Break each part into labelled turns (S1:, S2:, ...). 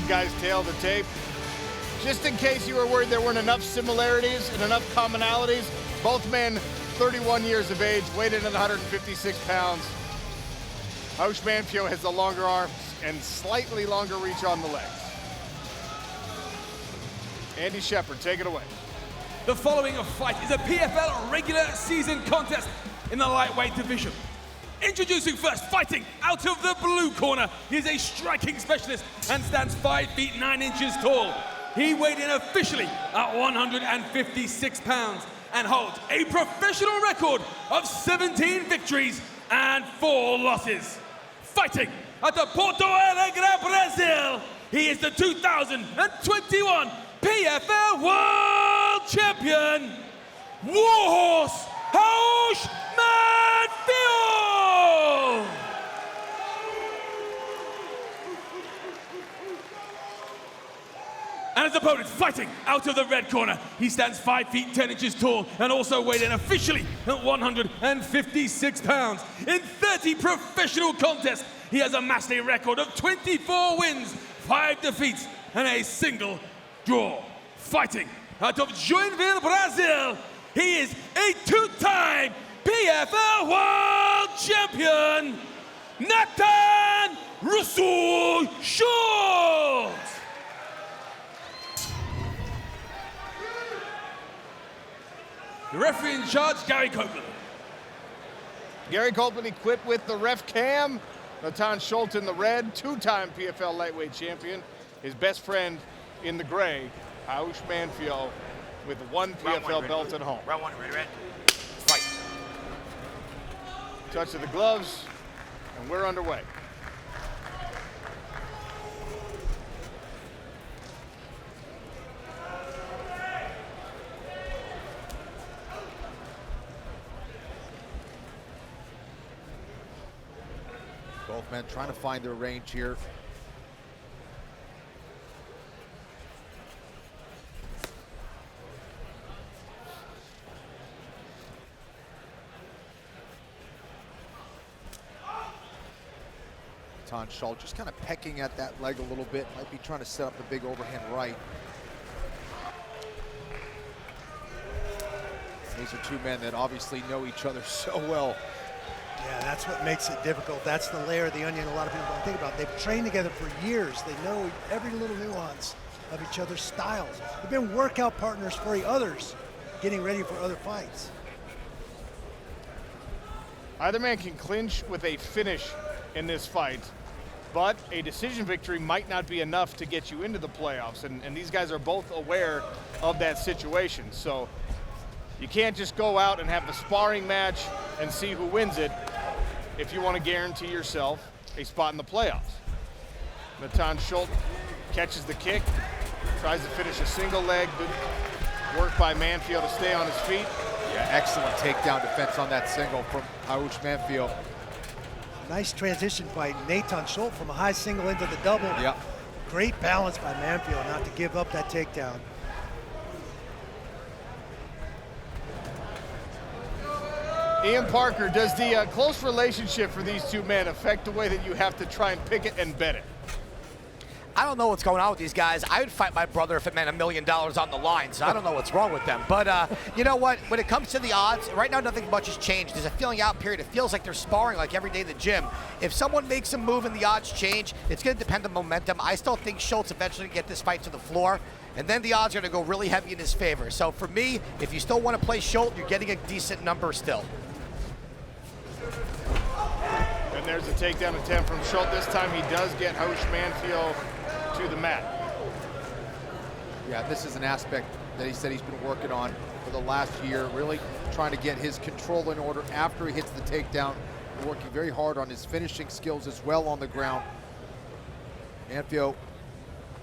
S1: guys' tale of the tape. Just in case you were worried there weren't enough similarities and enough commonalities, both men 31 years of age, weighed in at 156 pounds. Raush Manfio has the longer arms and slightly longer reach on the legs. Andy Shepard, take it away.
S2: The following fight is a PFL regular season contest in the lightweight division. Introducing first, fighting out of the blue corner. He is a striking specialist and stands 5 feet 9 inches tall. He weighed in officially at 156 pounds and holds a professional record of 17 victories and 4 losses. Fighting at the Porto Alegre, Brazil, he is the 2021 PFL World Champion, Warhorse Raush Manfio! And his opponent fighting out of the red corner. He stands 5 feet 10 inches tall and also weighed in officially at 156 pounds. In 30 professional contests, he has amassed a record of 24 wins, 5 defeats, and a single draw. Fighting out of Joinville, Brazil, he is a 2-time PFL World Champion, Natan Schulte! The referee in charge, Gary Copeland.
S1: Gary Copeland equipped with the ref cam. Natan Schulte in the red, 2-time PFL lightweight champion. His best friend in the gray, Raush Manfio, with 1 PFL belt at home.
S3: Round 1, ready? Fight.
S1: Touch of the gloves, and we're underway.
S4: Both men trying to find their range here. Natan Schulte just kind of pecking at that leg a little bit. Might be trying to set up a big overhand right. These are two men that obviously know each other so well.
S5: Yeah, that's what makes it difficult. That's the layer of the onion a lot of people don't think about. They've trained together for years. They know every little nuance of each other's styles. They've been workout partners for others, getting ready for other fights.
S1: Either man can clinch with a finish in this fight, but a decision victory might not be enough to get you into the playoffs, and these guys are both aware of that situation. So you can't just go out and have the sparring match and see who wins it if you want to guarantee yourself a spot in the playoffs. Natan Schulte catches the kick, tries to finish a single leg. Good work by Manfio to stay on his feet.
S4: Yeah, excellent takedown defense on that single from Raush Manfio.
S5: Nice transition by Natan Schulte from a high single into the double.
S4: Yep.
S5: Great balance by Manfio not to give up that takedown.
S1: Ian Parker, does the close relationship for these two men affect the way that you have to try and pick it and bet it?
S3: I don't know what's going on with these guys. I would fight my brother if it meant $1 million on the line, so I don't know what's wrong with them. But you know what? When it comes to the odds, right now nothing much has changed. There's a feeling out period. It feels like they're sparring like every day in the gym. If someone makes a move and the odds change, it's going to depend on momentum. I still think Schultz eventually going to get this fight to the floor, and then the odds are going to go really heavy in his favor. So for me, if you still want to play Schultz, you're getting a decent number still.
S1: And there's a takedown attempt from Schulte. This time he does get Raush Manfio to the mat.
S4: Yeah, this is an aspect that he said he's been working on for the last year, really trying to get his control in order after he hits the takedown, working very hard on his finishing skills as well on the ground. Manfio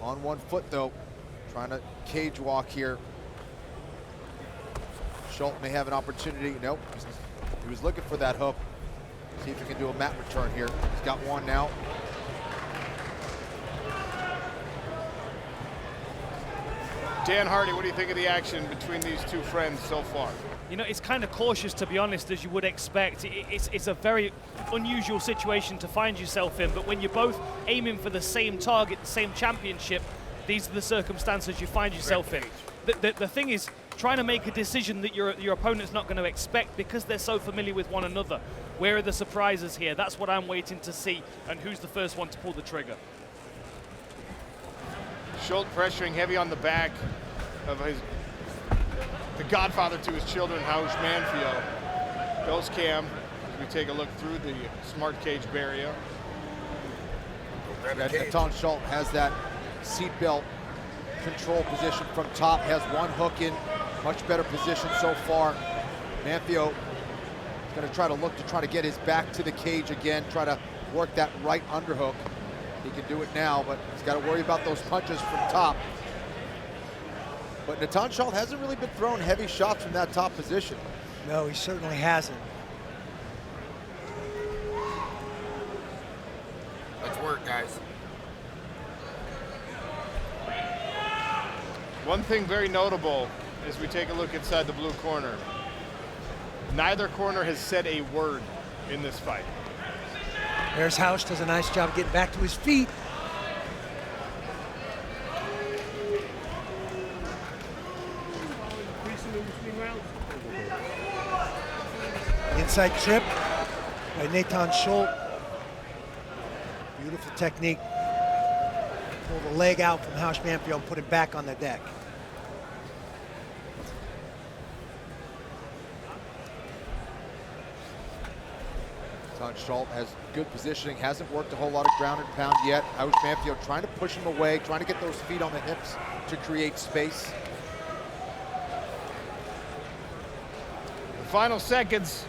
S4: on 1 foot though, trying to cage walk here. Schulte may have an opportunity. Nope, he was looking for that hook. See if he can do a mat return here. He's got one now.
S1: Dan Hardy, what do you think of the action between these two friends so far?
S6: You know, it's kind of cautious, to be honest, as you would expect. It's a very unusual situation to find yourself in, but when you're both aiming for the same target, the same championship, these are the circumstances you find yourself in. The thing is, trying to make a decision that your opponent's not going to expect because they're so familiar with one another. Where are the surprises here? That's what I'm waiting to see, and who's the first one to pull the trigger.
S1: Schulte pressuring heavy on the back of the godfather to his children, Raush Manfio. Goes Cam as we take a look through the smart cage barrier.
S4: Natan Schulte has that seatbelt control position from top, has one hook in, much better position so far. Manfio is going to try to get his back to the cage again, try to work that right underhook. He can do it now, but he's got to worry about those punches from top. But Natan Schulte hasn't really been throwing heavy shots from that top position.
S5: No, he certainly hasn't.
S7: Let's work, guys.
S1: One thing very notable as we take a look inside the blue corner, neither corner has said a word in this fight.
S5: There's Raush, does a nice job of getting back to his feet. Inside trip by Natan Schulte. Beautiful technique. Pull the leg out from Raush Manfio and put him back on the deck.
S4: Natan Schulte has good positioning, hasn't worked a whole lot of ground and pound yet. Raush Manfio trying to push him away, trying to get those feet on the hips to create space.
S1: The final seconds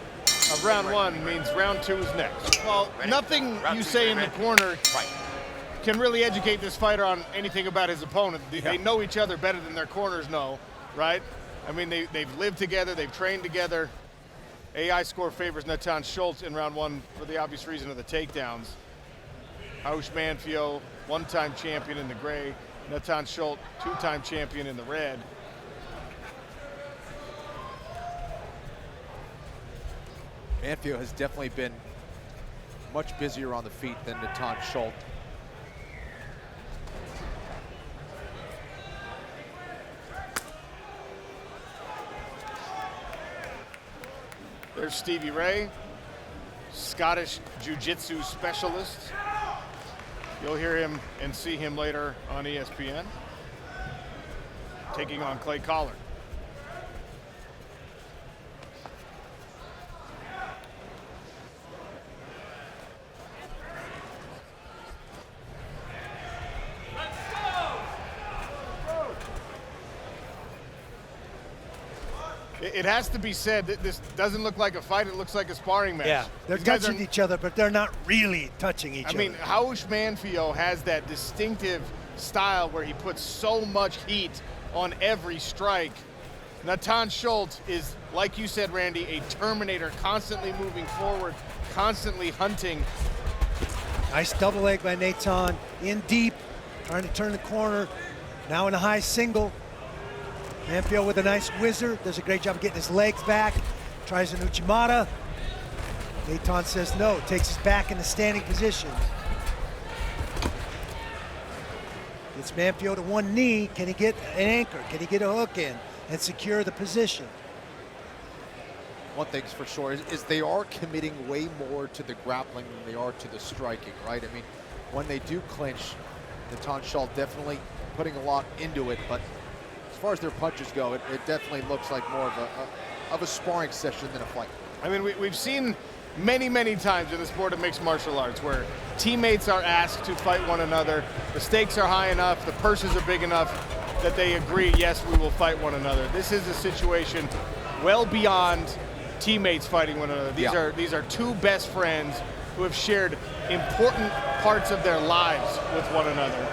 S1: of round one means round two is next. Well, nothing you say in the corner can really educate this fighter on anything about his opponent. They know each other better than their corners know, right? I mean, they've lived together, they've trained together. AI score favors Natan Schulte in round one for the obvious reason of the takedowns. Raush Manfio, one-time champion in the gray. Natan Schulte, two-time champion in the red.
S4: Manfio has definitely been much busier on the feet than Natan Schulte.
S1: There's Stevie Ray, Scottish Jiu-Jitsu specialist. You'll hear him and see him later on ESPN, taking on Clay Collard. It has to be said that this doesn't look like a fight, it looks like a sparring match.
S5: Yeah, they're
S1: These guys
S5: touching each other, but they're not really touching each other.
S1: I mean, Raush Manfio has that distinctive style where he puts so much heat on every strike. Natan Schulte is, like you said, Randy, a Terminator, constantly moving forward, constantly hunting.
S5: Nice double leg by Natan, in deep, trying to turn the corner. Now in a high single. Manfio with a nice whizzer, does a great job of getting his legs back. Tries an Uchimata. Natan says no, takes his back in the standing position. Gets Manfio to one knee. Can he get an anchor? Can he get a hook in and secure the position?
S4: One thing's for sure is they are committing way more to the grappling than they are to the striking, right? I mean, when they do clinch, Natan Schulte definitely putting a lot into it, but as far as their punches go, it definitely looks like more of a sparring session than a fight.
S1: I mean, we've seen many times in the sport of mixed martial arts where teammates are asked to fight one another. The stakes are high enough, the purses are big enough that they agree, yes, we will fight one another. This is a situation well beyond teammates fighting one another. These are two best friends who have shared important parts of their lives with one another.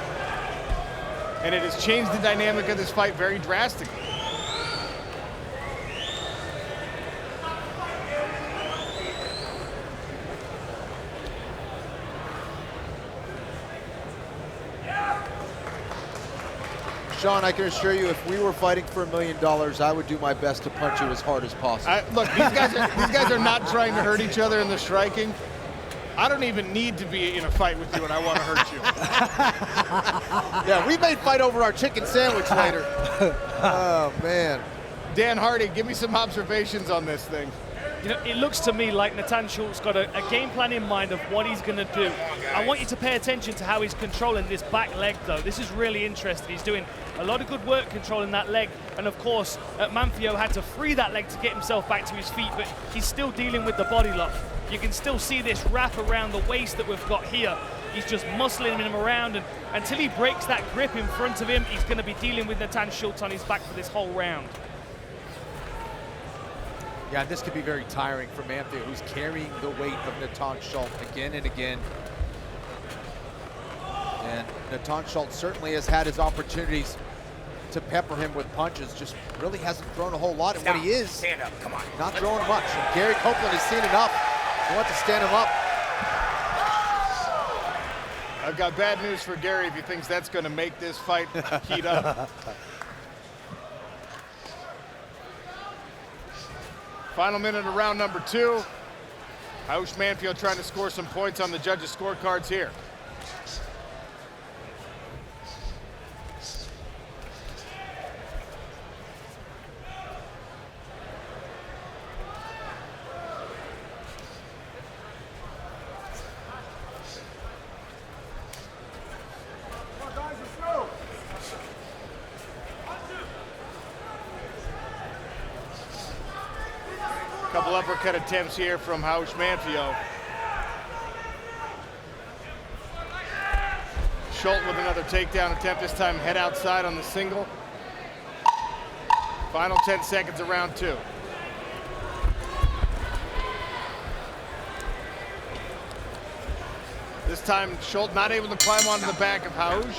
S1: And it has changed the dynamic of this fight very drastically.
S4: Sean, I can assure you, if we were fighting for $1 million, I would do my best to punch you as hard as possible.
S1: Look, these guys are not trying to hurt each other in the striking. I don't even need to be in a fight with you, and I want to hurt you.
S4: Yeah, we may fight over our chicken sandwich later. Oh, man.
S1: Dan Hardy, give me some observations on this thing.
S6: You know, it looks to me like Natan Schulte's got a game plan in mind of what he's going to do. I want you to pay attention to how he's controlling this back leg, though. This is really interesting. He's doing a lot of good work controlling that leg. And, of course, Manfio had to free that leg to get himself back to his feet, but he's still dealing with the body lock. You can still see this wrap around the waist that we've got here. He's just muscling him around, and until he breaks that grip in front of him, he's going to be dealing with Natan Schulte on his back for this whole round.
S4: Yeah, this could be very tiring for Manfio, who's carrying the weight of Natan Schulte again and again. And Natan Schulte certainly has had his opportunities to pepper him with punches, just really hasn't thrown a whole lot. And when he is,
S3: Stand up, come on.
S4: not throwing much. And Gary Copeland has seen enough. He wants to stand him up.
S1: I've got bad news for Gary if he thinks that's going to make this fight heat up. Final minute of round number 2. Raush Manfio trying to score some points on the judges' scorecards here. Couple uppercut attempts here from Raush Manfio. Schulte with another takedown attempt, this time head outside on the single. Final 10 seconds of round 2. This time Schulte not able to climb onto the back of Raush.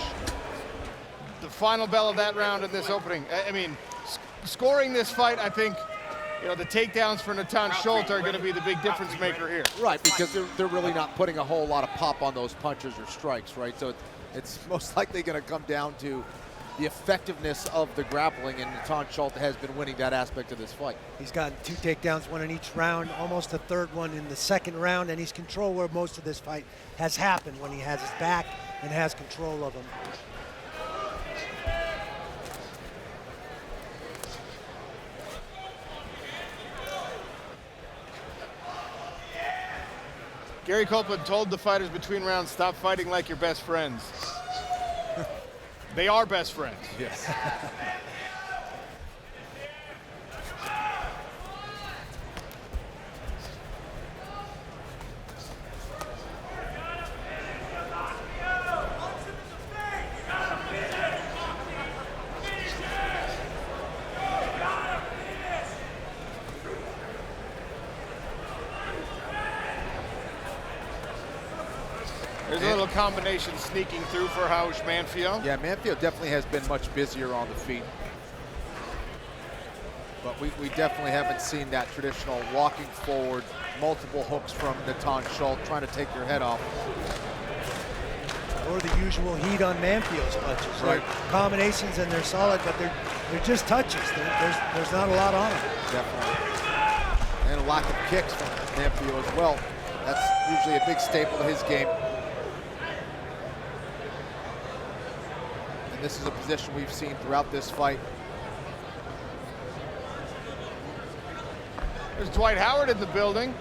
S1: The final bell of that round in this opening. I mean, scoring this fight, I think, you know, the takedowns for Natan Schulte are going to be the big difference maker here.
S4: Right, because they're really not putting a whole lot of pop on those punches or strikes, right? So it's most likely going to come down to the effectiveness of the grappling, and Natan Schulte has been winning that aspect of this fight.
S5: He's gotten 2 takedowns, 1 in each round, almost a third one in the second round, and he's control where most of this fight has happened, when he has his back and has control of him.
S1: Gary Copeland told the fighters between rounds, stop fighting like your best friends. They are best friends.
S4: Yes.
S1: There's a little combination sneaking through for Raush Manfio.
S4: Yeah, Manfio definitely has been much busier on the feet. But we definitely haven't seen that traditional walking forward, multiple hooks from Natan Schulte, trying to take your head off.
S5: Or the usual heat on Manfio's punches.
S4: Right.
S5: They're combinations and they're solid, but they're just touches. There's not a lot on them.
S4: Definitely. And a lack of kicks from Manfio as well. That's usually a big staple of his game. And this is a position we've seen throughout this fight.
S1: There's Dwight Howard in the building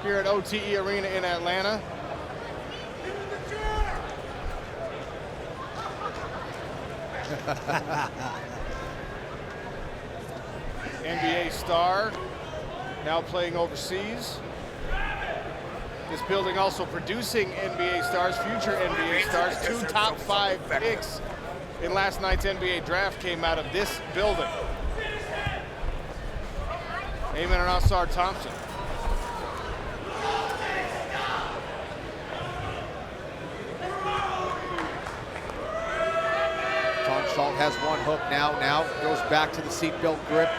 S1: here at OTE Arena in Atlanta. NBA star, now playing overseas. This building also producing NBA stars, future NBA stars. 2 top 5 picks in last night's NBA draft came out of this building. Amen and Assar Thompson.
S4: Natan Schulte has one hook now goes back to the seatbelt grip.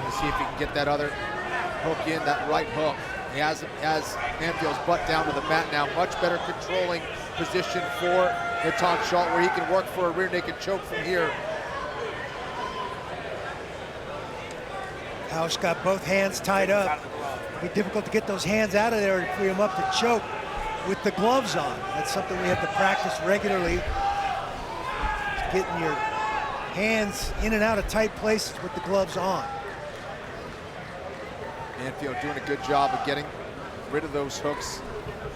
S4: Let's see if he can get that other hook in, that right hook. He has Manfio's butt down to the mat now. Much better controlling position for Natan Schulte, where he can work for a rear naked choke from here.
S5: Raush got both hands tied up. It'll be difficult to get those hands out of there and free him up to choke with the gloves on. That's something we have to practice regularly. Getting your hands in and out of tight places with the gloves on.
S4: Manfio doing a good job of getting rid of those hooks,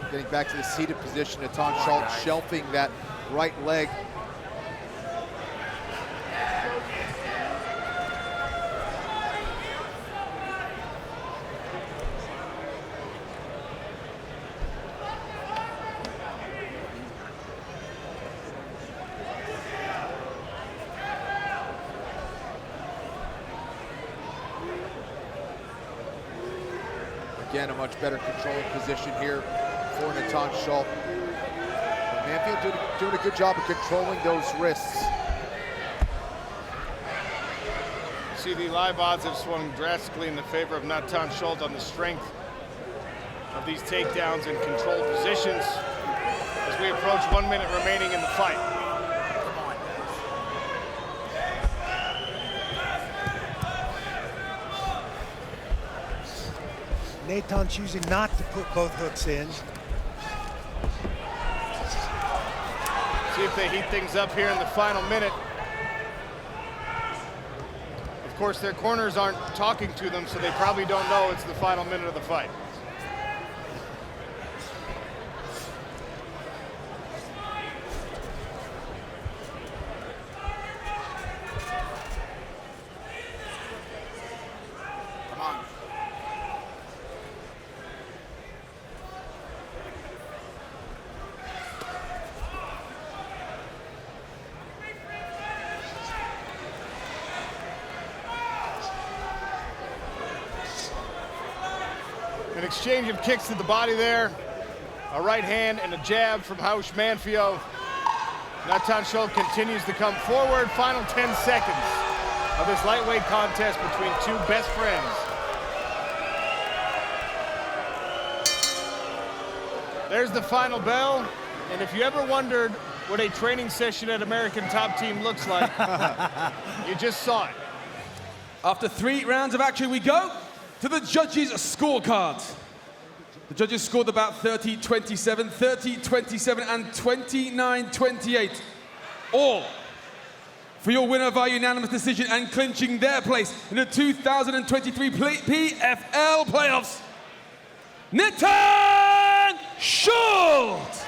S4: getting back to the seated position. Natan Schulte shelving that right leg. Again, a much better controlling position here for Natan Schulte. Manfio doing a good job of controlling those wrists.
S1: See, the live odds have swung drastically in the favor of Natan Schulte on the strength of these takedowns and controlled positions as we approach 1 minute remaining in the fight.
S5: Natan choosing not to put both hooks in.
S1: See if they heat things up here in the final minute. Of course, their corners aren't talking to them, so they probably don't know it's the final minute of the fight. An exchange of kicks to the body there. A right hand and a jab from Raush Manfio. Natan Schulte continues to come forward. Final 10 seconds of this lightweight contest between two best friends. There's the final bell. And if you ever wondered what a training session at American Top Team looks like, you just saw it.
S2: After 3 rounds of action, we go to the judges' scorecards. The judges scored about 30-27, 30-27, and 29-28. All for your winner via unanimous decision and clinching their place in the 2023 PFL playoffs, Natan Schulte!